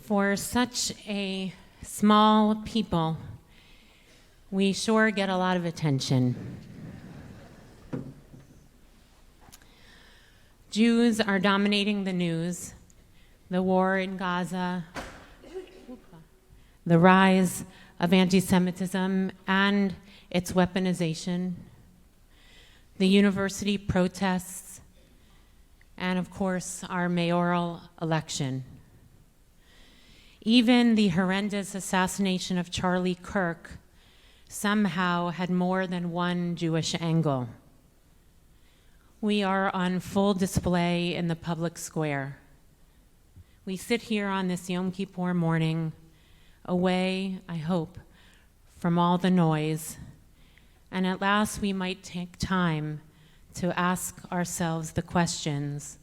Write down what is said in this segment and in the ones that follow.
For such a small people, we sure get a lot of attention. Jews are dominating the news, the war in Gaza, the rise of anti-Semitism and its weaponization, the university protests, and of course, our mayoral election. Even the horrendous assassination of Charlie Kirk somehow had more than one Jewish angle. We are on full display in the public square. We sit here on this Yom Kippur morning, away, I hope, from all the noise, and at last we might take time to ask ourselves the questions: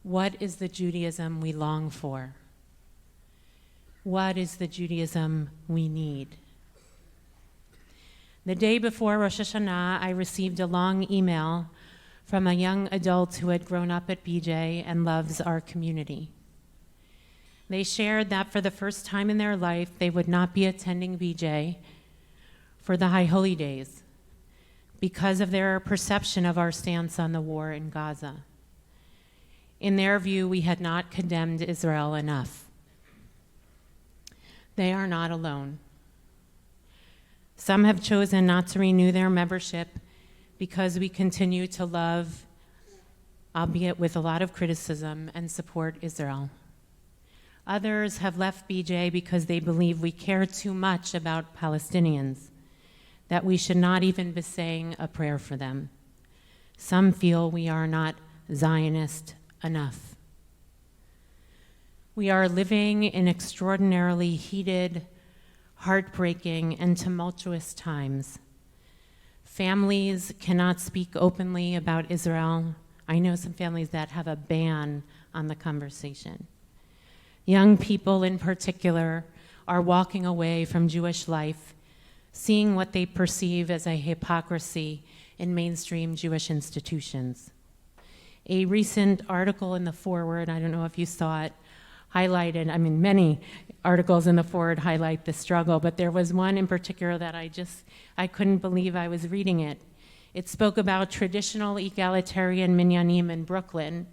what is the Judaism we long for? What is the Judaism we need? The day before Rosh Hashanah, I received a long email from a young adult who had grown up at BJ and loves our community. They shared that for the first time in their life, they would not be attending BJ for the High Holy Days because of their perception of our stance on the war in Gaza. In their view, we had not condemned Israel enough. They are not alone. Some have chosen not to renew their membership because we continue to love, albeit with a lot of criticism, and support Israel. Others have left BJ because they believe we care too much about Palestinians, that we should not even be saying a prayer for them. Some feel we are not Zionist enough. We are living in extraordinarily heated, heartbreaking, and tumultuous times. Families cannot speak openly about Israel. I know some families that have a ban on the conversation. Young people in particular are walking away from Jewish life, seeing what they perceive as a hypocrisy in mainstream Jewish institutions. A recent article in the Forward, I don't know if you saw it, highlighted, many articles in the Forward highlight the struggle, but there was one in particular that I couldn't believe I was reading it. It spoke about traditional egalitarian minyanim in Brooklyn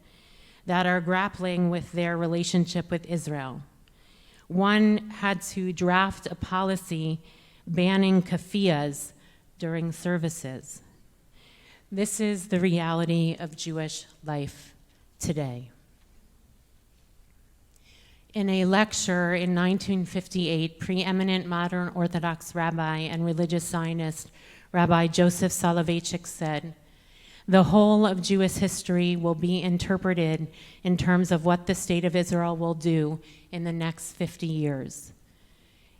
that are grappling with their relationship with Israel. One had to draft a policy banning keffiyehs during services. This is the reality of Jewish life today. In a lecture in 1958, preeminent modern Orthodox rabbi and religious Zionist Rabbi Joseph Soloveitchik said, "The whole of Jewish history will be interpreted in terms of what the state of Israel will do in the next 50 years.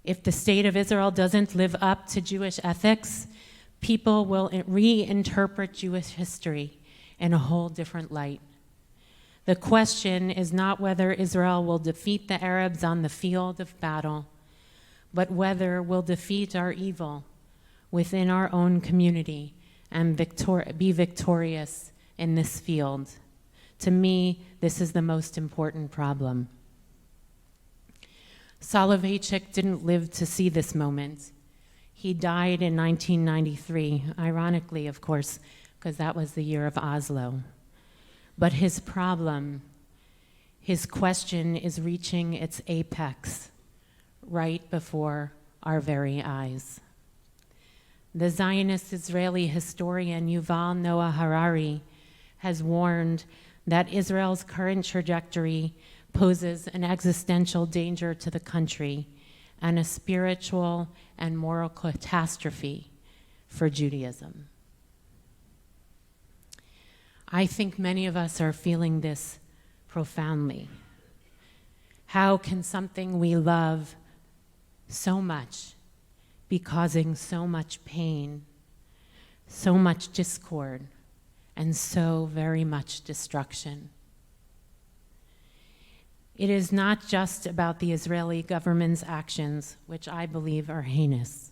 If the state of Israel doesn't live up to Jewish ethics, people will reinterpret Jewish history in a whole different light. The question is not whether Israel will defeat the Arabs on the field of battle, but whether we'll defeat our evil within our own community and be victorious in this field. To me, this is the most important problem." Soloveitchik didn't live to see this moment. He died in 1993, ironically, of course, because that was the year of Oslo. But his problem, his question is reaching its apex right before our very eyes. The Zionist Israeli historian Yuval Noah Harari has warned that Israel's current trajectory poses an existential danger to the country and a spiritual and moral catastrophe for Judaism. I think many of us are feeling this profoundly. How can something we love so much be causing so much pain, so much discord, and so very much destruction? It is not just about the Israeli government's actions, which I believe are heinous,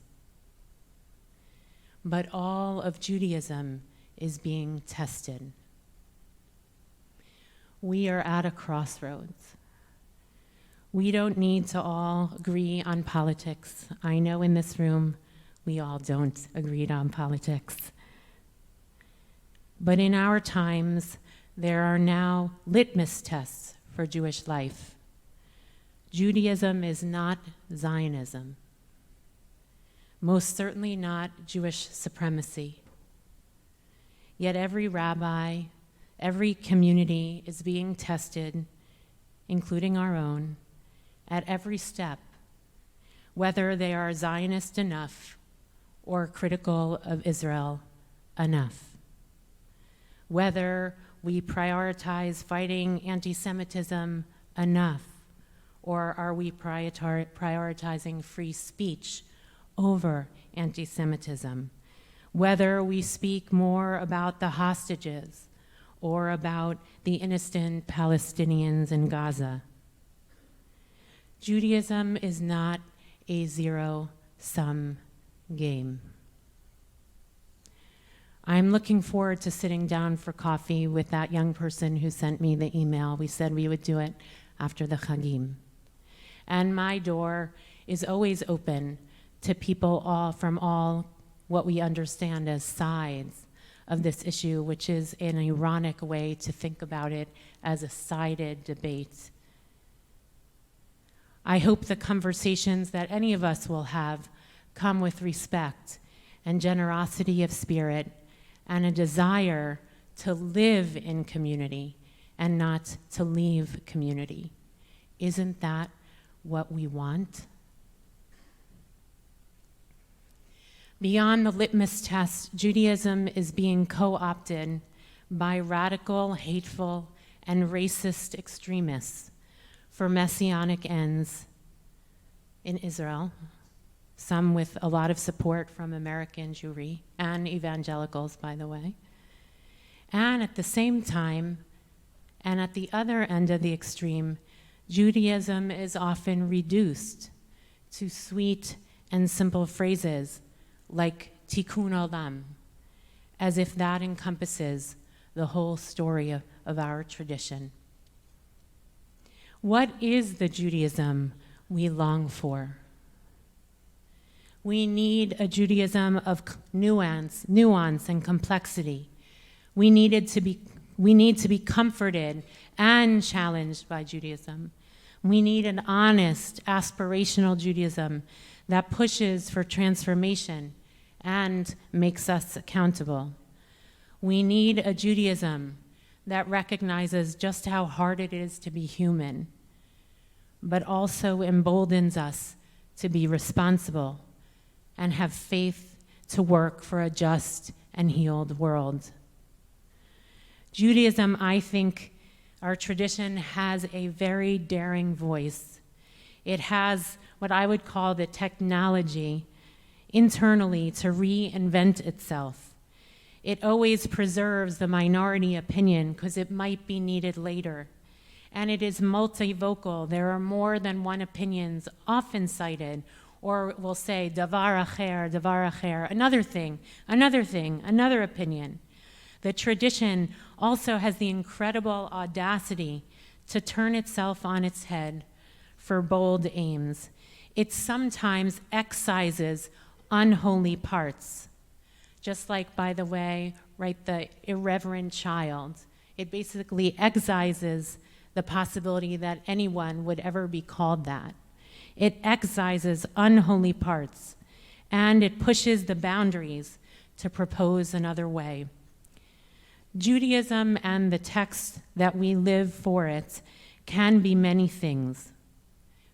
but all of Judaism is being tested. We are at a crossroads. We don't need to all agree on politics. I know in this room we all don't agree on politics. But in our times, there are now litmus tests for Jewish life. Judaism is not Zionism, most certainly not Jewish supremacy. Yet every rabbi, every community is being tested, including our own, at every step, whether they are Zionist enough or critical of Israel enough. Whether we prioritize fighting anti-Semitism enough, or are we prioritizing free speech over anti-Semitism? Whether we speak more about the hostages or about the innocent Palestinians in Gaza. Judaism is not a zero-sum game. I'm looking forward to sitting down for coffee with that young person who sent me the email. We said we would do it after the Chagim. And my door is always open to people from all what we understand as sides of this issue, which is an ironic way to think about it as a sided debate. I hope the conversations that any of us will have come with respect and generosity of spirit and a desire to live in community and not to leave community. Isn't that what we want? Beyond the litmus test, Judaism is being co-opted by radical, hateful, and racist extremists for messianic ends in Israel, some with a lot of support from American Jewry and evangelicals, by the way. And at the same time, and at the other end of the extreme, Judaism is often reduced to sweet and simple phrases like tikkun olam, as if that encompasses the whole story of our tradition. What is the Judaism we long for? We need a Judaism of nuance and complexity. We need to be comforted and challenged by Judaism. We need an honest, aspirational Judaism that pushes for transformation and makes us accountable. We need a Judaism that recognizes just how hard it is to be human, but also emboldens us to be responsible and have faith to work for a just and healed world. Judaism, I think, our tradition has a very daring voice. It has what I would call the technology internally to reinvent itself. It always preserves the minority opinion because it might be needed later. And it is multivocal. There are more than one opinions often cited, or we'll say davar acher, another thing, another opinion. The tradition also has the incredible audacity to turn itself on its head for bold aims. It sometimes excises unholy parts. Just like, by the way, right, the irreverent child. It basically excises the possibility that anyone would ever be called that. It excises unholy parts, and it pushes the boundaries to propose another way. Judaism and the text that we live for it can be many things.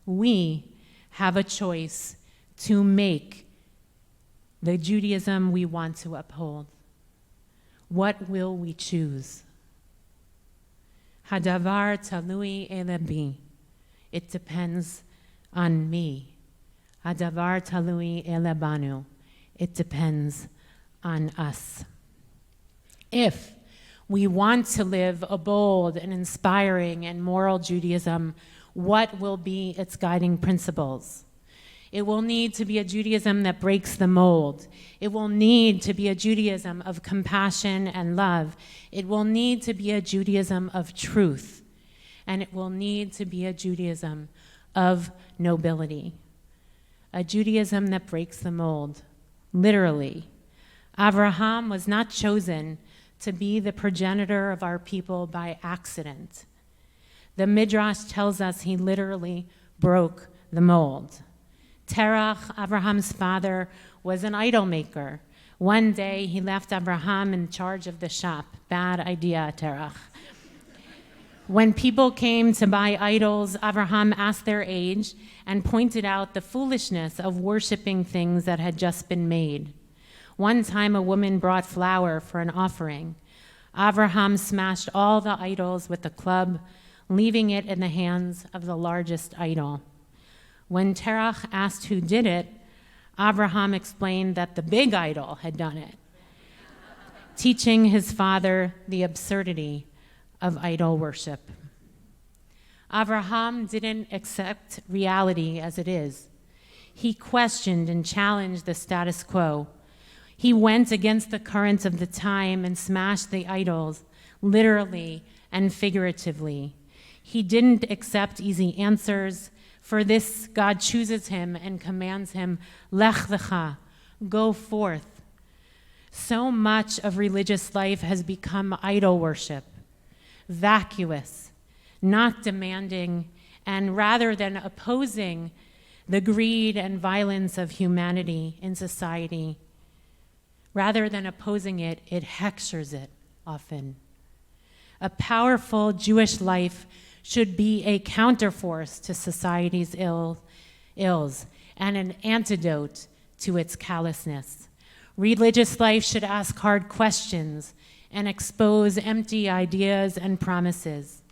We have a choice to make the Judaism we want to uphold. What will we choose? Hadavar talui elebi. It depends on me. Hadavar talui elebanu. It depends on us. If we want to live a bold and inspiring and moral Judaism, what will be its guiding principles? It will need to be a Judaism that breaks the mold. It will need to be a Judaism of compassion and love. It will need to be a Judaism of truth. And it will need to be a Judaism of nobility, a Judaism that breaks the mold, literally. Abraham was not chosen to be the progenitor of our people by accident. The Midrash tells us he literally broke the mold. Terach, Abraham's father, was an idol maker. One day he left Abraham in charge of the shop. Bad idea, Terach. When people came to buy idols, Abraham asked their age and pointed out the foolishness of worshiping things that had just been made. One time a woman brought flour for an offering. Abraham smashed all the idols with a club, leaving it in the hands of the largest idol. When Terach asked who did it, Abraham explained that the big idol had done it, teaching his father the absurdity of idol worship. Abraham didn't accept reality as it is. He questioned and challenged the status quo. He went against the currents of the time and smashed the idols, literally and figuratively. He didn't accept easy answers. For this, God chooses him and commands him, Lech lecha, go forth. So much of religious life has become idol worship, vacuous, not demanding, and rather than opposing the greed and violence of humanity in society, rather than opposing it, it hectors it often. A powerful Jewish life should be a counterforce to society's ills and an antidote to its callousness. Religious life should ask hard questions and expose empty ideas and promises.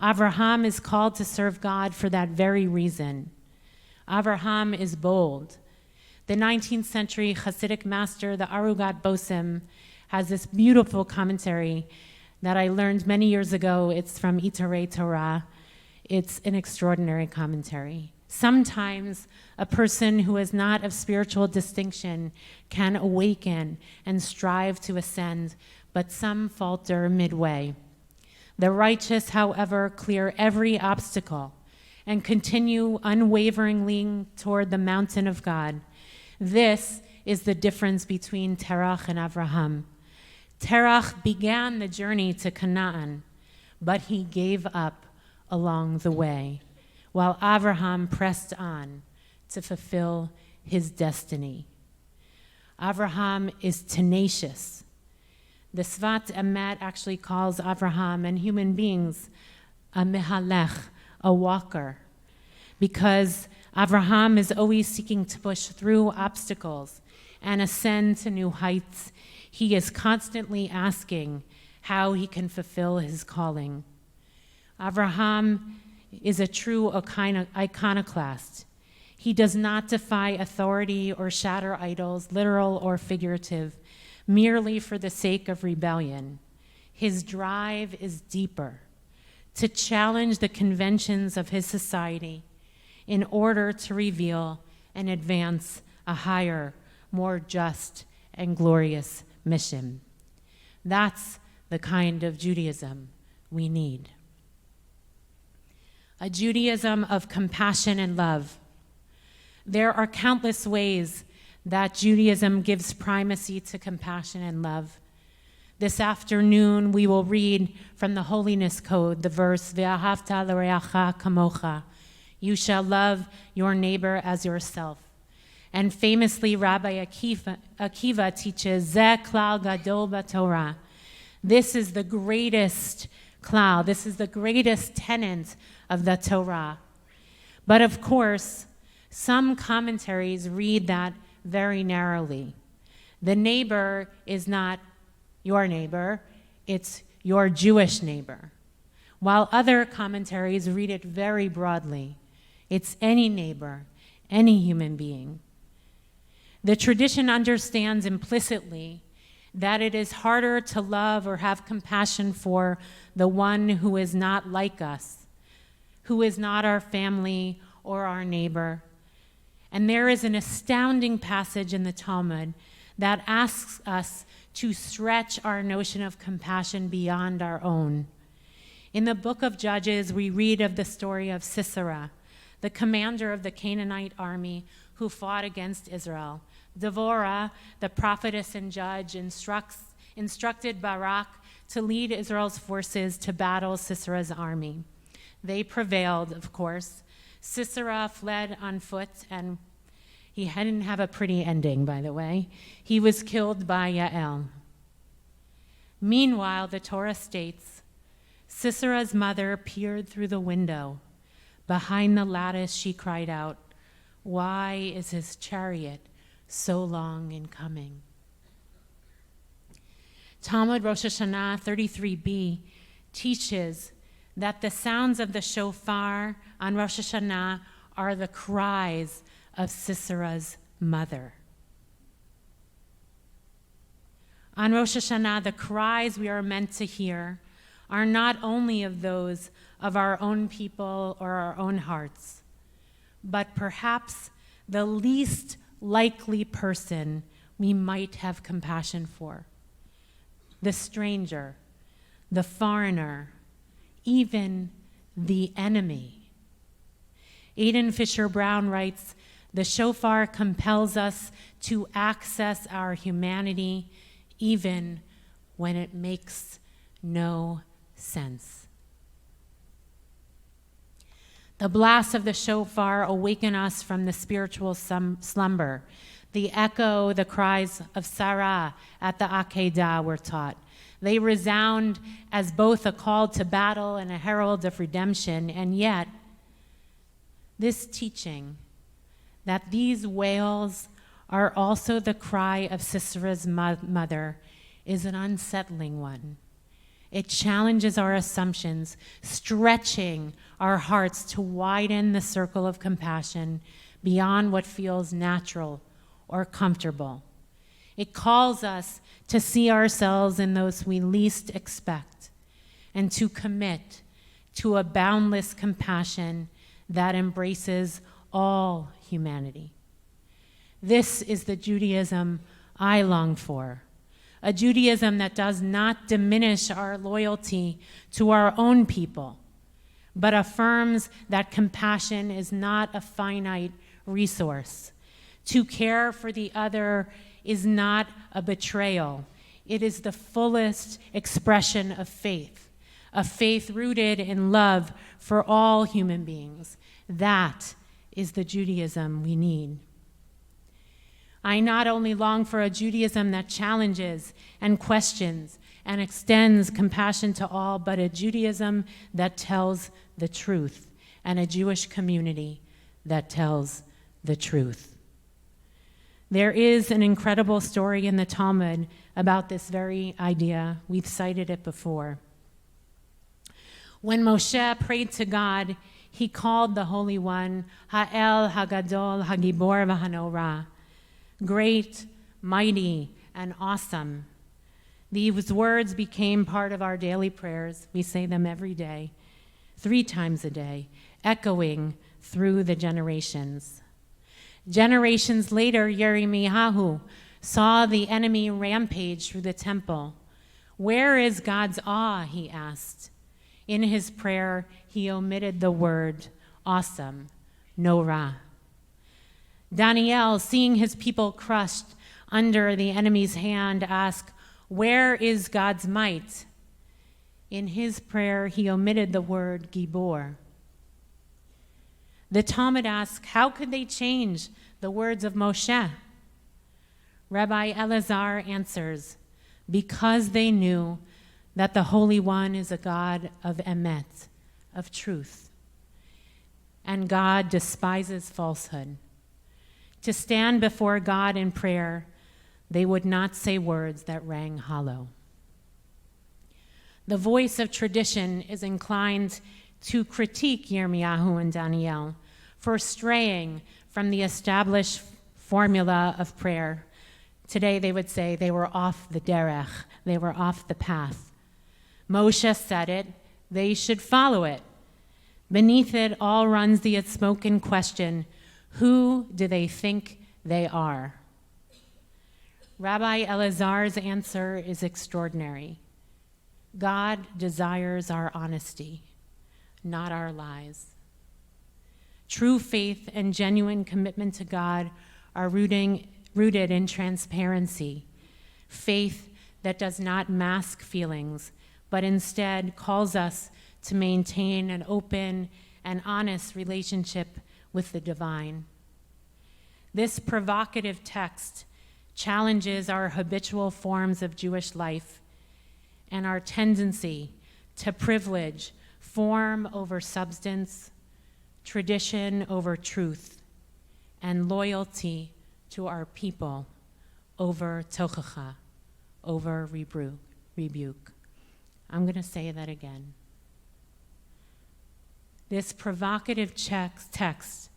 Abraham is called to serve God for that very reason. Abraham is bold. The 19th century Hasidic master, the Arugat Bosem, has this beautiful commentary that I learned many years ago. It's from Itarei Torah. It's an extraordinary commentary. Sometimes a person who is not of spiritual distinction can awaken and strive to ascend, but some falter midway. The righteous, however, clear every obstacle and continue unwaveringly toward the mountain of God. This is the difference between Terach and Abraham. Terach began the journey to Canaan, but he gave up along the way, while Abraham pressed on to fulfill his destiny. Abraham is tenacious. The Svat Emet actually calls Abraham and human beings a mehalech, a walker, because Abraham is always seeking to push through obstacles and ascend to new heights. He is constantly asking how he can fulfill his calling. Abraham is a true iconoclast. He does not defy authority or shatter idols, literal or figurative, merely for the sake of rebellion. His drive is deeper, to challenge the conventions of his society in order to reveal and advance a higher, more just and glorious mission. That's the kind of Judaism we need. A Judaism of compassion and love. There are countless ways that Judaism gives primacy to compassion and love. This afternoon, we will read from the Holiness Code the verse, Ve'ahavta l'reacha kamocha, you shall love your neighbor as yourself. And famously, Rabbi Akiva teaches, Ze klal gadol b'Torah. This is the greatest klal, this is the greatest tenet of the Torah. But of course, some commentaries read that very narrowly. The neighbor is not your neighbor, it's your Jewish neighbor. While other commentaries read it very broadly. It's any neighbor, any human being. The tradition understands implicitly that it is harder to love or have compassion for the one who is not like us, who is not our family or our neighbor. And there is an astounding passage in the Talmud that asks us to stretch our notion of compassion beyond our own. In the book of Judges, we read of the story of Sisera, the commander of the Canaanite army who fought against Israel. Devorah, the prophetess and judge, instructed Barak to lead Israel's forces to battle Sisera's army. They prevailed, of course. Sisera fled on foot, and he didn't have a pretty ending, by the way. He was killed by Yael. Meanwhile, the Torah states, Sisera's mother peered through the window. Behind the lattice, she cried out, "Why is his chariot so long in coming?" Talmud Rosh Hashanah 33b teaches that the sounds of the shofar on Rosh Hashanah are the cries of Sisera's mother. On Rosh Hashanah, the cries we are meant to hear are not only of those of our own people or our own hearts, but perhaps the least likely person we might have compassion for. The stranger, the foreigner, even the enemy. Aidan Fisher Brown writes, "The shofar compels us to access our humanity even when it makes no sense." The blasts of the shofar awaken us from the spiritual slumber. The echo, the cries of Sarah at the Akedah were taught. They resound as both a call to battle and a herald of redemption, and yet this teaching that these wails are also the cry of Sisera's mother is an unsettling one. It challenges our assumptions, stretching our hearts to widen the circle of compassion beyond what feels natural or comfortable. It calls us to see ourselves in those we least expect and to commit to a boundless compassion that embraces all humanity. This is the Judaism I long for, a Judaism that does not diminish our loyalty to our own people, but affirms that compassion is not a finite resource. To care for the other is not a betrayal. It is the fullest expression of faith, a faith rooted in love for all human beings. That is the Judaism we need. I not only long for a Judaism that challenges and questions and extends compassion to all, but a Judaism that tells the truth and a Jewish community that tells the truth. There is an incredible story in the Talmud about this very idea. We've cited it before. When Moshe prayed to God, he called the Holy One Ha'el, Hagadol, Hagibor, V'Hanorah, great, mighty, and awesome. These words became part of our daily prayers. We say them every day, 3 times a day, echoing through the generations. Generations later, Yirmiyahu saw the enemy rampage through the temple. "Where is God's awe?" he asked. In his prayer, he omitted the word awesome, norah. Daniel, seeing his people crushed under the enemy's hand, asked, "Where is God's might?" In his prayer, he omitted the word gibor. The Talmud asks, how could they change the words of Moshe? Rabbi Elazar answers, because they knew that the Holy One is a God of emet, of truth, and God despises falsehood. To stand before God in prayer, they would not say words that rang hollow. The voice of tradition is inclined to critique Yirmiyahu and Daniel for straying from the established formula of prayer. Today they would say they were off the derech, they were off the path. Moshe said it, they should follow it. Beneath it all runs the unspoken question, who do they think they are? Rabbi Elazar's answer is extraordinary. God desires our honesty, not our lies. True faith and genuine commitment to God are rooted in transparency, faith that does not mask feelings, but instead calls us to maintain an open and honest relationship with the divine. This provocative text challenges our habitual forms of Jewish life and our tendency to privilege form over substance, tradition over truth, and loyalty to our people over tochacha, over rebuke. I'm going to say that again. This provocative text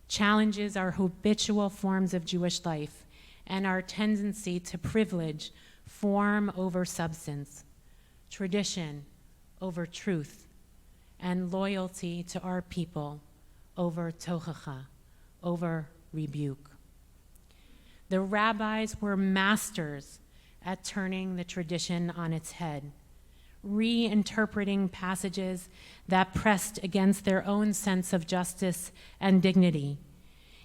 challenges our habitual forms of Jewish life and our tendency to privilege form over substance, tradition over truth, and loyalty to our people over tochacha, over rebuke. The rabbis were masters at turning the tradition on its head, reinterpreting passages that pressed against their own sense of justice and dignity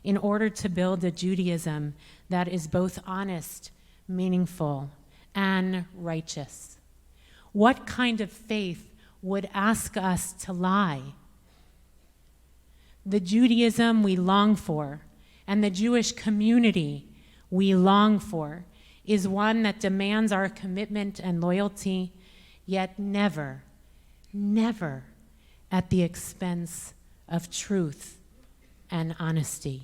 in order to build a Judaism that is both honest, meaningful, and righteous. What kind of faith would ask us to lie? The Judaism we long for and the Jewish community we long for is one that demands our commitment and loyalty, yet never, never at the expense of truth and honesty.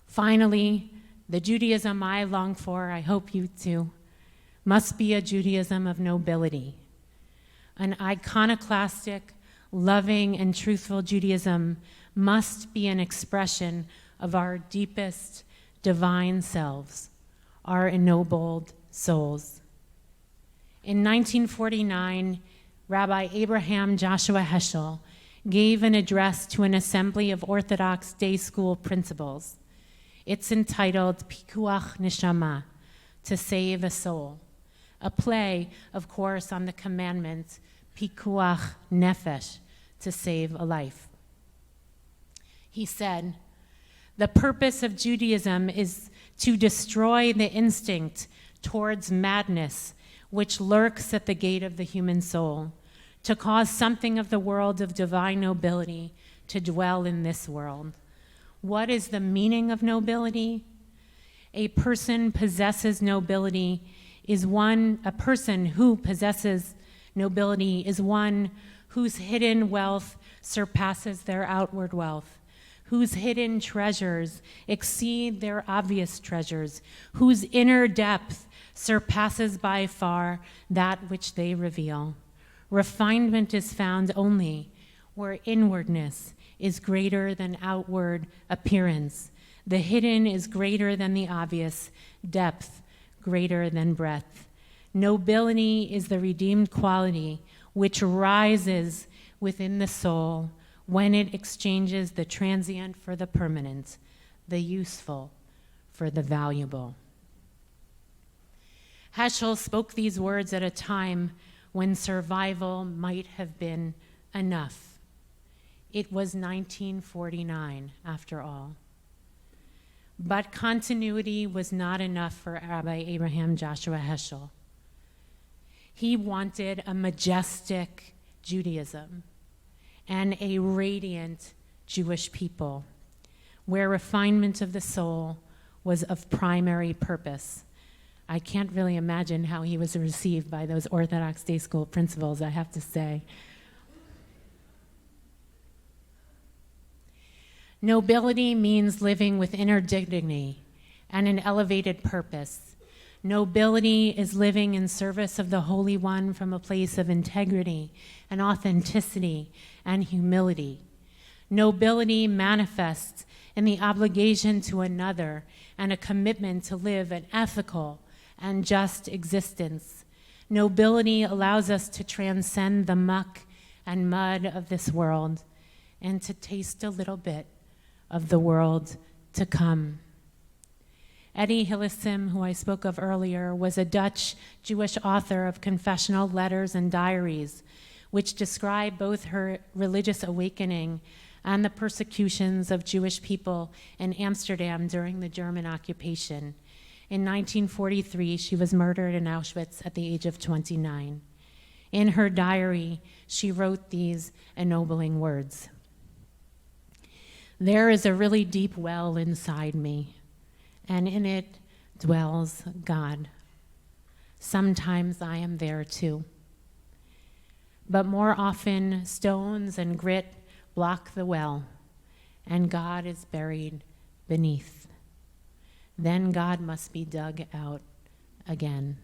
Finally, the Judaism I long for, I hope you too, must be a Judaism of nobility. An iconoclastic, loving, and truthful Judaism must be an expression of our deepest divine selves, our ennobled souls. In 1949, Rabbi Abraham Joshua Heschel gave an address to an assembly of Orthodox day school principals. It's entitled Pikuach Neshama, to save a soul, a play, of course, on the commandment Pikuach Nefesh, to save a life. He said, "The purpose of Judaism is to destroy the instinct towards madness which lurks at the gate of the human soul, to cause something of the world of divine nobility to dwell in this world." What is the meaning of nobility? A person who possesses nobility is one whose hidden wealth surpasses their outward wealth, whose hidden treasures exceed their obvious treasures, whose inner depth surpasses by far that which they reveal. Refinement is found only where inwardness is greater than outward appearance. The hidden is greater than the obvious, depth greater than breadth. Nobility is the redeemed quality which rises within the soul when it exchanges the transient for the permanent, the useful for the valuable. Heschel spoke these words at a time when survival might have been enough. It was 1949, after all. But continuity was not enough for Rabbi Abraham Joshua Heschel. He wanted a majestic Judaism and a radiant Jewish people, where refinement of the soul was of primary purpose. I can't really imagine how he was received by those Orthodox day school principals, I have to say. Nobility means living with inner dignity and an elevated purpose. Nobility is living in service of the Holy One from a place of integrity and authenticity and humility. Nobility manifests in the obligation to another and a commitment to live an ethical and just existence. Nobility allows us to transcend the muck and mud of this world and to taste a little bit of the world to come. Eddie Hillesum, who I spoke of earlier, was a Dutch Jewish author of confessional letters and diaries, which describe both her religious awakening and the persecutions of Jewish people in Amsterdam during the German occupation. In 1943, she was murdered in Auschwitz at the age of 29. In her diary, she wrote these ennobling words: "There is a really deep well inside me, and in it dwells God. Sometimes I am there too. But more often, stones and grit block the well, and God is buried beneath. Then God must be dug out again.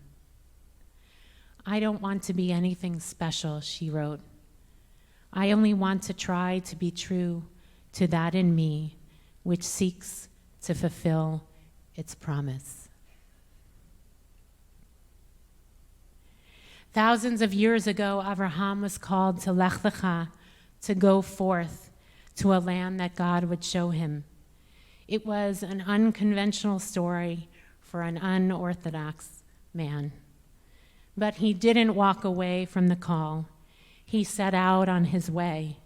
I don't want to be anything special," she wrote. "I only want to try to be true to that in me which seeks to fulfill its promise." Thousands of years ago, Abraham was called to Lech Lecha, to go forth to a land that God would show him. It was an unconventional story for an unorthodox man. But he didn't walk away from the call. He set out on his way.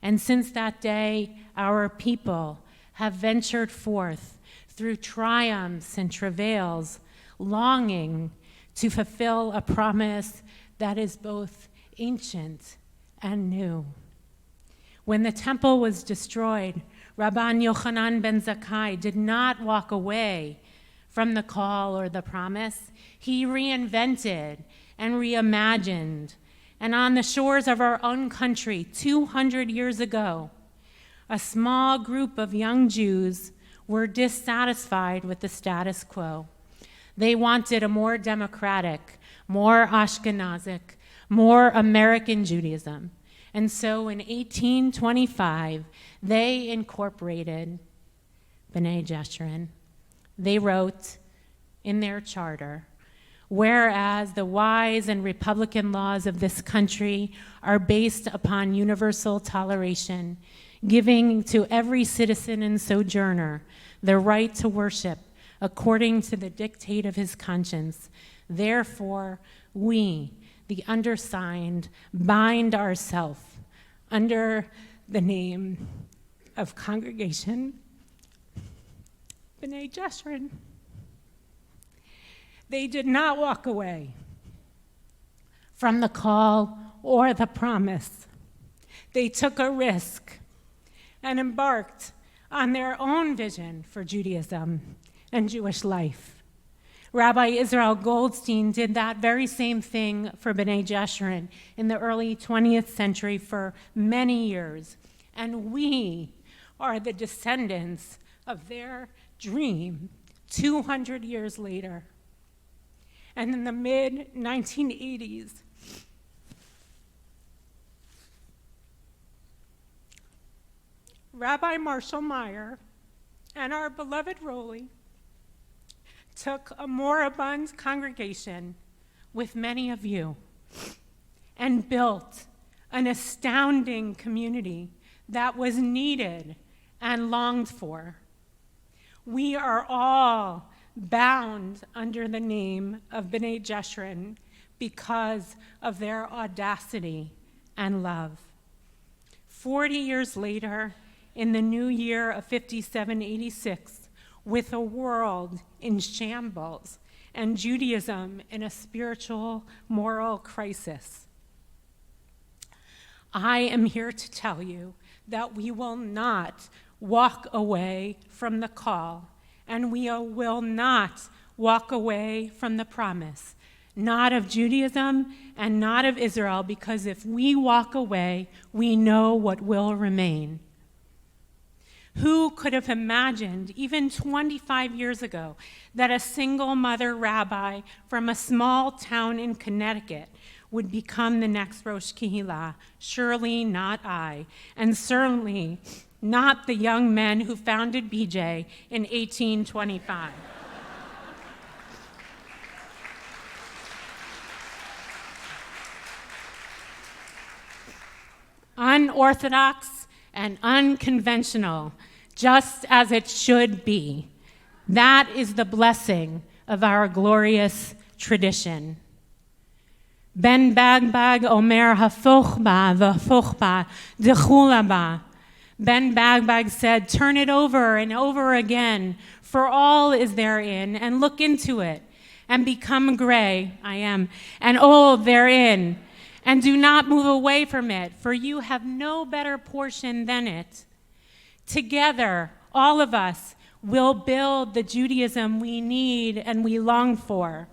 And since that day, our people have ventured forth through triumphs and travails, longing to fulfill a promise that is both ancient and new. When the temple was destroyed, Rabban Yochanan ben Zakkai did not walk away from the call or the promise. He reinvented and reimagined. And on the shores of our own country, 200 years ago, a small group of young Jews were dissatisfied with the status quo. They wanted a more democratic, more Ashkenazic, more American Judaism. And so in 1825, they incorporated B'nai Jeshurun. They wrote in their charter, "Whereas the wise and republican laws of this country are based upon universal toleration, giving to every citizen and sojourner the right to worship according to the dictate of his conscience, therefore we, the undersigned, bind ourselves under the name of Congregation B'nai Jeshurun." They did not walk away from the call or the promise. They took a risk and embarked on their own vision for Judaism and Jewish life. Rabbi Israel Goldstein did that very same thing for B'nai Jeshurun in the early 20th century for many years. And we are the descendants of their dream 200 years later. And in the mid-1980s, Rabbi Marshall Meyer and our beloved Roli took a moribund congregation with many of you and built an astounding community that was needed and longed for. We are all bound under the name of B'nai Jeshurun because of their audacity and love. 40 years later, in the new year of 5786, with a world in shambles and Judaism in a spiritual, moral crisis, I am here to tell you that we will not walk away from the call, and we will not walk away from the promise, not of Judaism and not of Israel, because if we walk away, we know what will remain. Who could have imagined, even 25 years ago, that a single mother rabbi from a small town in Connecticut would become the next Rosh Kehillah? Surely not I, and certainly not the young men who founded BJ in 1825. Unorthodox and unconventional, just as it should be. That is the blessing of our glorious tradition. Ben Bagbag Omer hafoch ba v'hafoch ba dechula ba. Ben Bagbag said, turn it over and over again, for all is therein, and look into it, and become gray, I am, and old therein, and do not move away from it, for you have no better portion than it. Together, all of us will build the Judaism we need and we long for.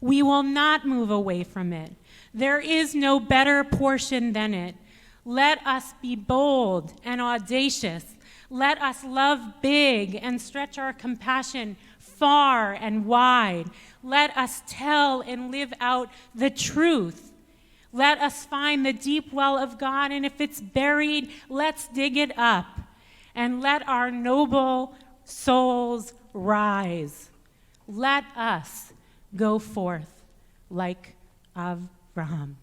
We will not move away from it. There is no better portion than it. Let us be bold and audacious. Let us love big and stretch our compassion far and wide. Let us tell and live out the truth. Let us find the deep well of God, and if it's buried, let's dig it up. And let our noble souls rise. Let us go forth like Avraham.